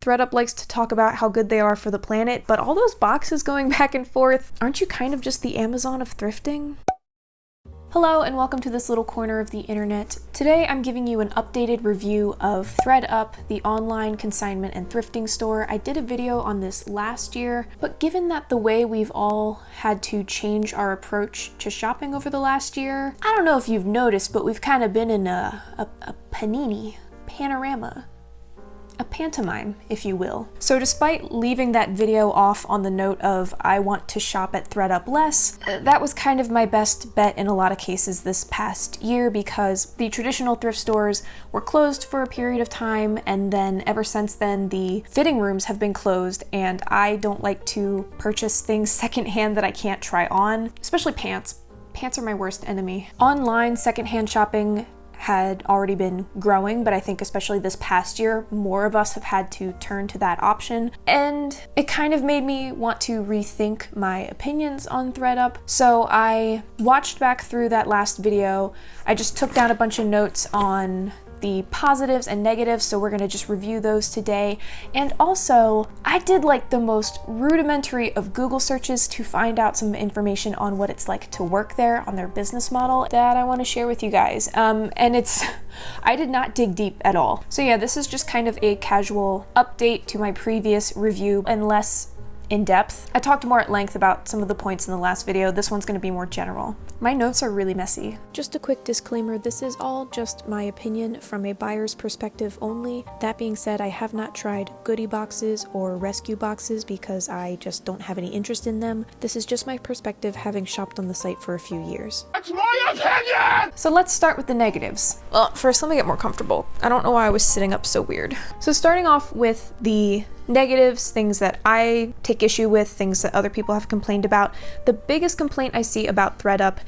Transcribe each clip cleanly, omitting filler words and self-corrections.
ThredUp likes to talk about how good they are for the planet, but all those boxes going back and forth, aren't you kind of just the Amazon of thrifting? Hello and welcome to this little corner of the internet. Today I'm giving you an updated review of ThredUp, the online consignment and thrifting store. I did a video on this last year, but given that the way we've all had to change our approach to shopping over the last year, I don't know if you've noticed, but we've kind of been in a panorama. A pantomime, if you will. So despite leaving that video off on the note of I want to shop at ThredUp less, that was kind of my best bet in a lot of cases this past year because the traditional thrift stores were closed for a period of time, and then ever since then the fitting rooms have been closed, and I don't like to purchase things secondhand that I can't try on, especially pants. Pants are my worst enemy. Online secondhand shopping had already been growing, but I think especially this past year, more of us have had to turn to that option. And it kind of made me want to rethink my opinions on ThredUp. So I watched back through that last video. I just took down a bunch of notes on the positives and negatives, so we're gonna just review those today. And also, I did like the most rudimentary of Google searches to find out some information on what it's like to work there, on their business model that I want to share with you guys. And I did not dig deep at all. So yeah, this is just kind of a casual update to my previous review and less in depth. I talked more at length about some of the points in the last video. This one's going to be more general. My notes are really messy. Just a quick disclaimer, this is all just my opinion from a buyer's perspective only. That being said, I have not tried goodie boxes or rescue boxes because I just don't have any interest in them. This is just my perspective having shopped on the site for a few years. That's my opinion! So let's start with the negatives. Well, first let me get more comfortable. I don't know why I was sitting up so weird. So starting off with the negatives, things that I take issue with, things that other people have complained about. The biggest complaint I see about ThredUp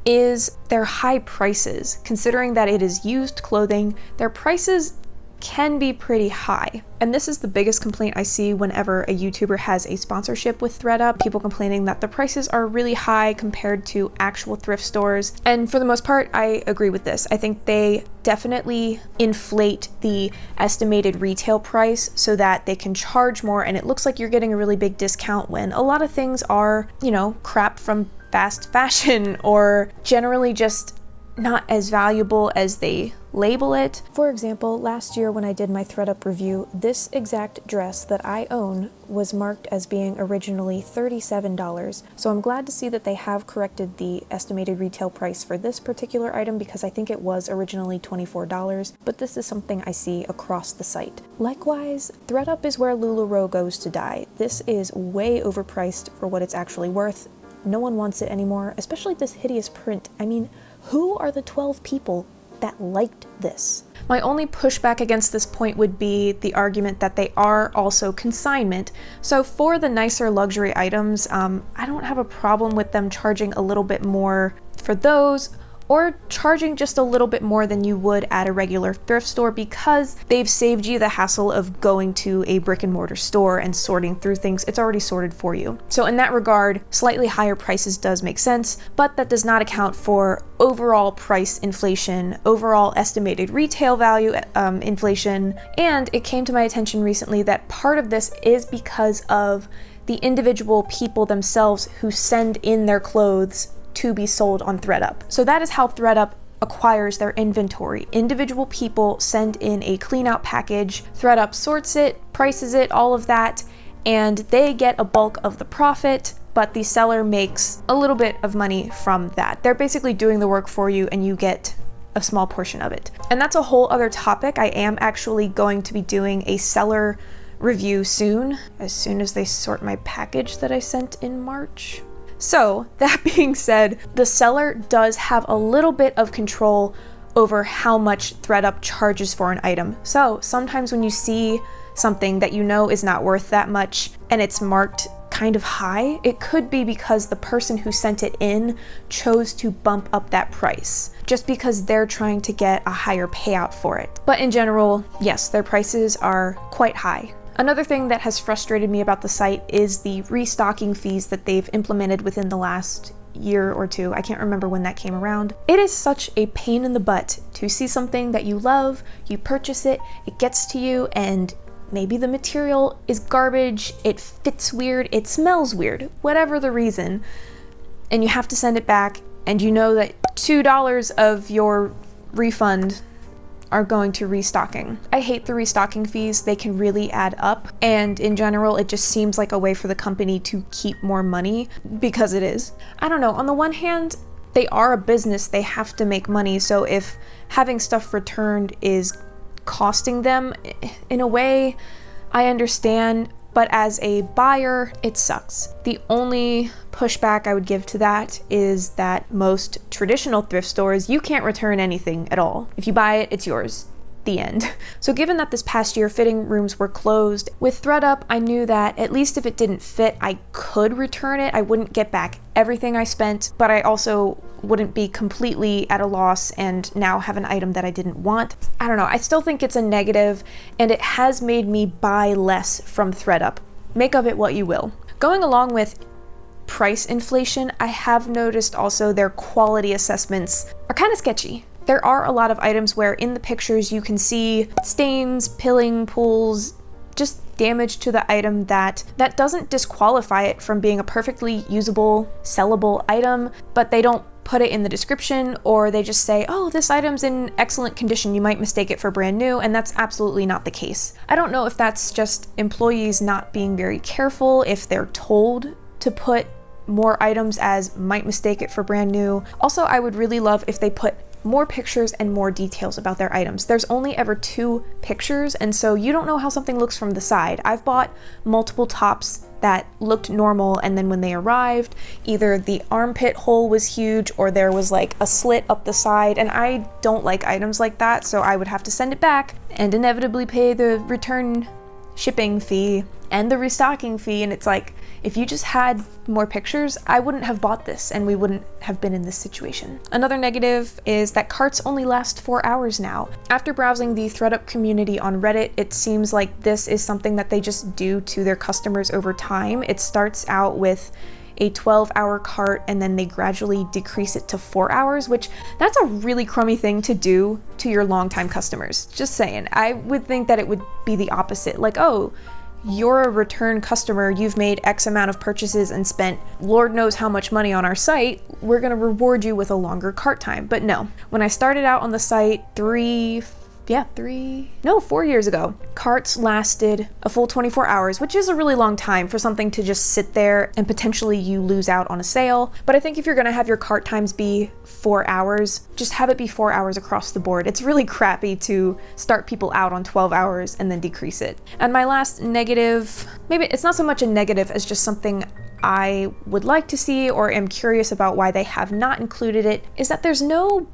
is their high prices. Considering that it is used clothing, their prices can be pretty high. And this is the biggest complaint I see whenever a YouTuber has a sponsorship with ThredUp. People complaining that the prices are really high compared to actual thrift stores. And for the most part, I agree with this. I think they definitely inflate the estimated retail price so that they can charge more, and it looks like you're getting a really big discount when a lot of things are, you know, crap from fast fashion or generally just not as valuable as they label it. For example, last year when I did my ThredUp review, this exact dress that I own was marked as being originally $37. So I'm glad to see that they have corrected the estimated retail price for this particular item because I think it was originally $24, but this is something I see across the site. Likewise, ThredUp is where LuLaRoe goes to die. This is way overpriced for what it's actually worth. No one wants it anymore, especially this hideous print. I mean, who are the 12 people that liked this? My only pushback against this point would be the argument that they are also consignment. So for the nicer luxury items, I don't have a problem with them charging a little bit more for those, or charging just a little bit more than you would at a regular thrift store because they've saved you the hassle of going to a brick and mortar store and sorting through things. It's already sorted for you. So in that regard, slightly higher prices does make sense, but that does not account for overall price inflation, overall estimated retail value inflation. And it came to my attention recently that part of this is because of the individual people themselves who send in their clothes to be sold on ThredUp. So that is how ThredUp acquires their inventory. Individual people send in a clean out package, ThredUp sorts it, prices it, all of that, and they get a bulk of the profit, but the seller makes a little bit of money from that. They're basically doing the work for you and you get a small portion of it. And that's a whole other topic. I am actually going to be doing a seller review soon as they sort my package that I sent in March. So that being said, the seller does have a little bit of control over how much ThredUp charges for an item. So sometimes when you see something that you know is not worth that much and it's marked kind of high, it could be because the person who sent it in chose to bump up that price just because they're trying to get a higher payout for it. But in general, yes, their prices are quite high. Another thing that has frustrated me about the site is the restocking fees that they've implemented within the last year or two. I can't remember when that came around. It is such a pain in the butt to see something that you love, you purchase it, it gets to you, and maybe the material is garbage, it fits weird, it smells weird, whatever the reason, and you have to send it back, and you know that $2 of your refund are going to restocking. I hate the restocking fees. They can really add up, and in general it just seems like a way for the company to keep more money, because it is. I don't know, on the one hand, they are a business, they have to make money, so if having stuff returned is costing them, in a way, I understand, but as a buyer, it sucks. The only pushback I would give to that is that most traditional thrift stores, you can't return anything at all. If you buy it, it's yours. The end. So given that this past year fitting rooms were closed, with ThredUp, I knew that at least if it didn't fit, I could return it. I wouldn't get back everything I spent, but I also wouldn't be completely at a loss and now have an item that I didn't want. I don't know, I still think it's a negative, and it has made me buy less from ThredUp. Make of it what you will. Going along with price inflation, I have noticed also their quality assessments are kind of sketchy. There are a lot of items where in the pictures you can see stains, pilling, pools, just damage to the item that doesn't disqualify it from being a perfectly usable, sellable item, but they don't put it in the description, or they just say, oh, this item's in excellent condition, you might mistake it for brand new, and that's absolutely not the case. I don't know if that's just employees not being very careful, if they're told to put more items as might mistake it for brand new. Also, I would really love if they put more pictures and more details about their items. There's only ever 2 pictures, and so you don't know how something looks from the side. I've bought multiple tops that looked normal, and then when they arrived, either the armpit hole was huge or there was like a slit up the side, and I don't like items like that, so I would have to send it back and inevitably pay the return shipping fee and the restocking fee, and it's like, if you just had more pictures, I wouldn't have bought this and we wouldn't have been in this situation. Another negative is that carts only last 4 hours now. After browsing the ThredUp community on Reddit, it seems like this is something that they just do to their customers over time. It starts out with a 12-hour cart and then they gradually decrease it to 4 hours, which that's a really crummy thing to do to your longtime customers. Just saying. I would think that it would be the opposite. Like, oh, you're a return customer, you've made X amount of purchases and spent Lord knows how much money on our site, we're gonna reward you with a longer cart time. But no, when I started out on the site 4 years ago, carts lasted a full 24 hours, which is a really long time for something to just sit there and potentially you lose out on a sale. But I think if you're gonna have your cart times be 4 hours, just have it be 4 hours across the board. It's really crappy to start people out on 12 hours and then decrease it. And my last negative, maybe it's not so much a negative as just something I would like to see or am curious about why they have not included it, is that there's no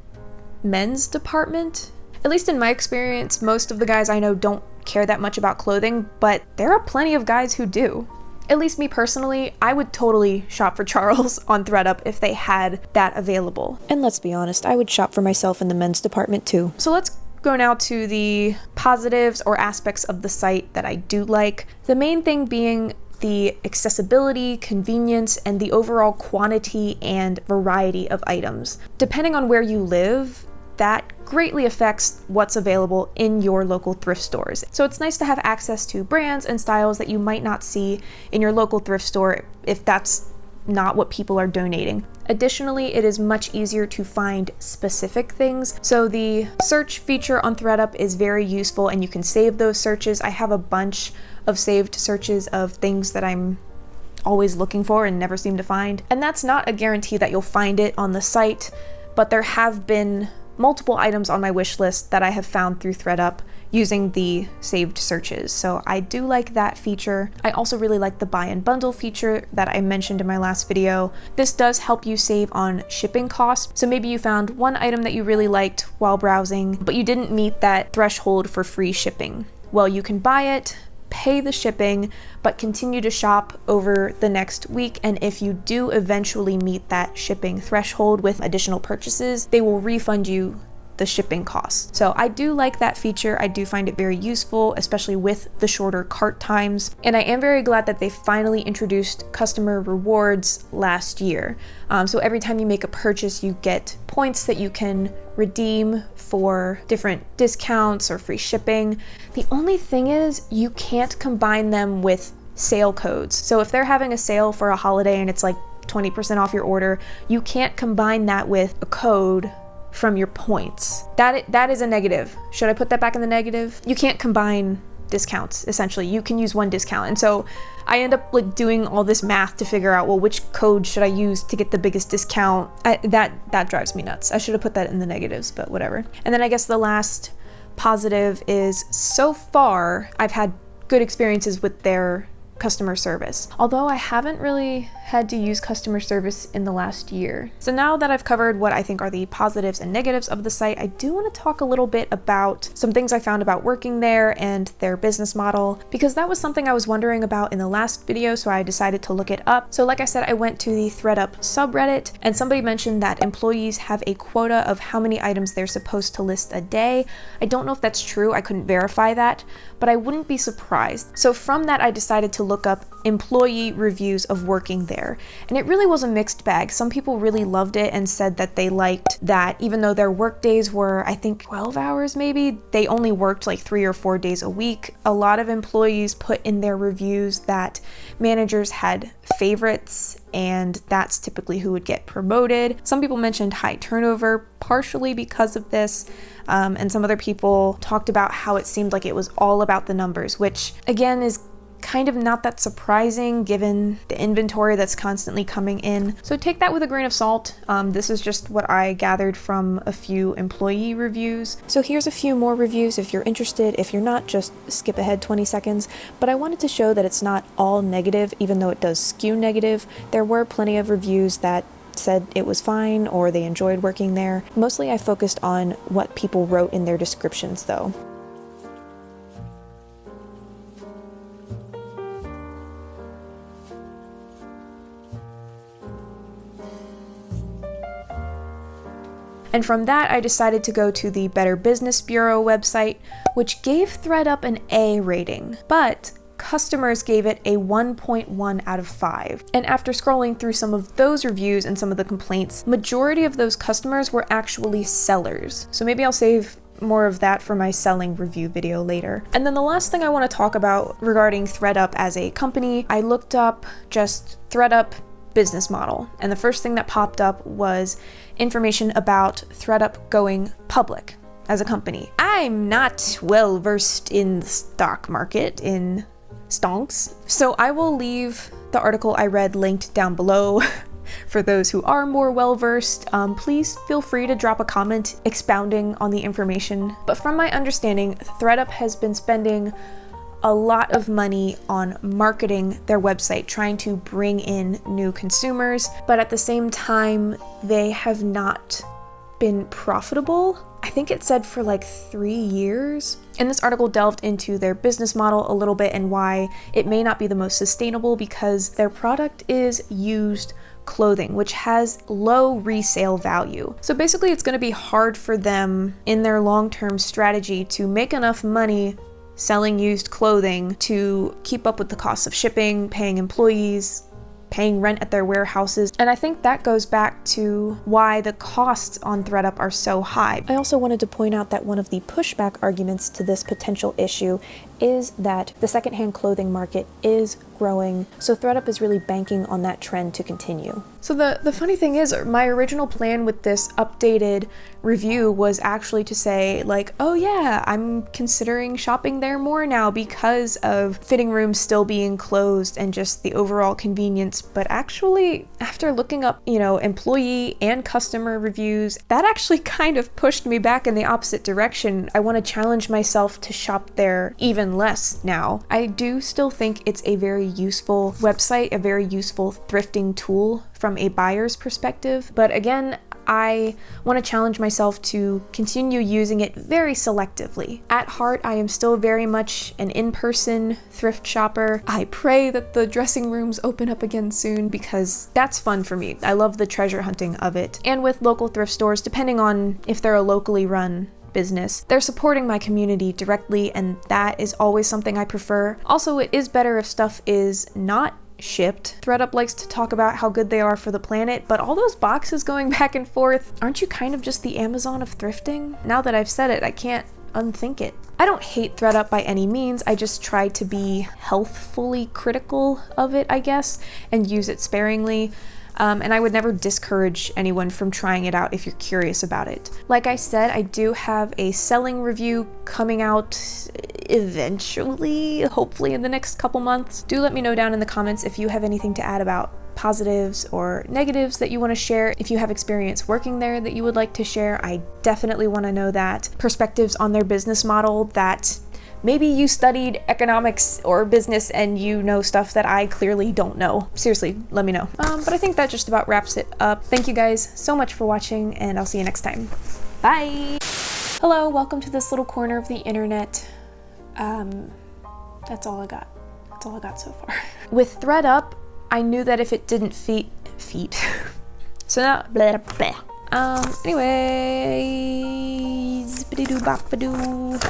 men's department. At least in my experience, most of the guys I know don't care that much about clothing, but there are plenty of guys who do. At least me personally, I would totally shop for Charles on ThredUp if they had that available. And let's be honest, I would shop for myself in the men's department too. So let's go now to the positives or aspects of the site that I do like. The main thing being the accessibility, convenience, and the overall quantity and variety of items. Depending on where you live, that greatly affects what's available in your local thrift stores. So it's nice to have access to brands and styles that you might not see in your local thrift store if that's not what people are donating. Additionally, it is much easier to find specific things. So the search feature on ThredUp is very useful and you can save those searches. I have a bunch of saved searches of things that I'm always looking for and never seem to find. And that's not a guarantee that you'll find it on the site, but there have been multiple items on my wish list that I have found through ThredUp using the saved searches. So I do like that feature. I also really like the buy and bundle feature that I mentioned in my last video. This does help you save on shipping costs. So maybe you found one item that you really liked while browsing, but you didn't meet that threshold for free shipping. Well, you can buy it, pay the shipping, but continue to shop over the next week, and if you do eventually meet that shipping threshold with additional purchases, they will refund you the shipping costs. So I do like that feature. I do find it very useful, especially with the shorter cart times. And I am very glad that they finally introduced customer rewards last year. So every time you make a purchase, you get points that you can redeem for different discounts or free shipping. The only thing is you can't combine them with sale codes. So if they're having a sale for a holiday and it's like 20% off your order, you can't combine that with a code from your points. That is a negative. Should I put that back in the negative? You can't combine discounts, essentially. You can use one discount. And so I end up like doing all this math to figure out, well, which code should I use to get the biggest discount? That drives me nuts. I should have put that in the negatives, but whatever. And then I guess the last positive is, so far I've had good experiences with their customer service, although I haven't really had to use customer service in the last year. So now that I've covered what I think are the positives and negatives of the site, I do want to talk a little bit about some things I found about working there and their business model, because that was something I was wondering about in the last video, so I decided to look it up. So like I said, I went to the ThredUp subreddit, and somebody mentioned that employees have a quota of how many items they're supposed to list a day. I don't know if that's true, I couldn't verify that, but I wouldn't be surprised. So from that, I decided to look up employee reviews of working there. And it really was a mixed bag. Some people really loved it and said that they liked that even though their work days were, I think, 12 hours maybe, they only worked like 3 or 4 days a week. A lot of employees put in their reviews that managers had favorites, and that's typically who would get promoted. Some people mentioned high turnover, partially because of this. And some other people talked about how it seemed like it was all about the numbers, which again is kind of not that surprising given the inventory that's constantly coming in. So take that with a grain of salt. This is just what I gathered from a few employee reviews. So here's a few more reviews if you're interested. If you're not, just skip ahead 20 seconds. But I wanted to show that it's not all negative, even though it does skew negative. There were plenty of reviews that said it was fine or they enjoyed working there. Mostly I focused on what people wrote in their descriptions though. And from that, I decided to go to the Better Business Bureau website, which gave ThredUp an A rating, but customers gave it a 1.1 out of 5. And after scrolling through some of those reviews and some of the complaints, majority of those customers were actually sellers. So maybe I'll save more of that for my selling review video later. And then the last thing I want to talk about regarding ThredUp as a company, I looked up just ThredUp business model, and the first thing that popped up was information about ThredUp going public as a company. I'm not well versed in the stock market, in stonks, so I will leave the article I read linked down below for those who are more well versed. Please feel free to drop a comment expounding on the information. But from my understanding, ThredUp has been spending a lot of money on marketing their website, trying to bring in new consumers, but at the same time, they have not been profitable. I think it said for like 3 years. And this article delved into their business model a little bit and why it may not be the most sustainable, because their product is used clothing, which has low resale value. So basically it's going to be hard for them in their long-term strategy to make enough money selling used clothing to keep up with the costs of shipping, paying employees, paying rent at their warehouses. And I think that goes back to why the costs on ThredUp are so high. I also wanted to point out that one of the pushback arguments to this potential issue is that the secondhand clothing market is growing, so ThredUp is really banking on that trend to continue. So the funny thing is, my original plan with this updated review was actually to say like, oh yeah, I'm considering shopping there more now because of fitting rooms still being closed and just the overall convenience. But actually, after looking up, employee and customer reviews, that actually kind of pushed me back in the opposite direction. I want to challenge myself to shop there even less now. I do still think it's a very useful website, a very useful thrifting tool from a buyer's perspective. But again, I want to challenge myself to continue using it very selectively. At heart, I am still very much an in-person thrift shopper. I pray that the dressing rooms open up again soon because that's fun for me. I love the treasure hunting of it. And with local thrift stores, depending on if they're a locally run business, they're supporting my community directly, and that is always something I prefer. Also, it is better if stuff is not shipped. ThredUp likes to talk about how good they are for the planet, but all those boxes going back and forth, aren't you kind of just the Amazon of thrifting? Now that I've said it, I can't unthink it. I don't hate ThredUp by any means, I just try to be healthfully critical of it, I guess, and use it sparingly. And I would never discourage anyone from trying it out if you're curious about it. Like I said, I do have a selling review coming out eventually, hopefully in the next couple months. Do let me know down in the comments if you have anything to add about positives or negatives that you want to share. If you have experience working there that you would like to share, I definitely want to know that. Perspectives on their business model that maybe you studied economics or business and you know stuff that I clearly don't know. Seriously, let me know. But I think that just about wraps it up. Thank you guys so much for watching, and I'll see you next time. Bye! Hello, welcome to this little corner of the internet. That's all I got. That's all I got so far. With ThredUp, I knew that if it didn't so now, blah, blah. Anyways, ba-doo-bop-ba-doo.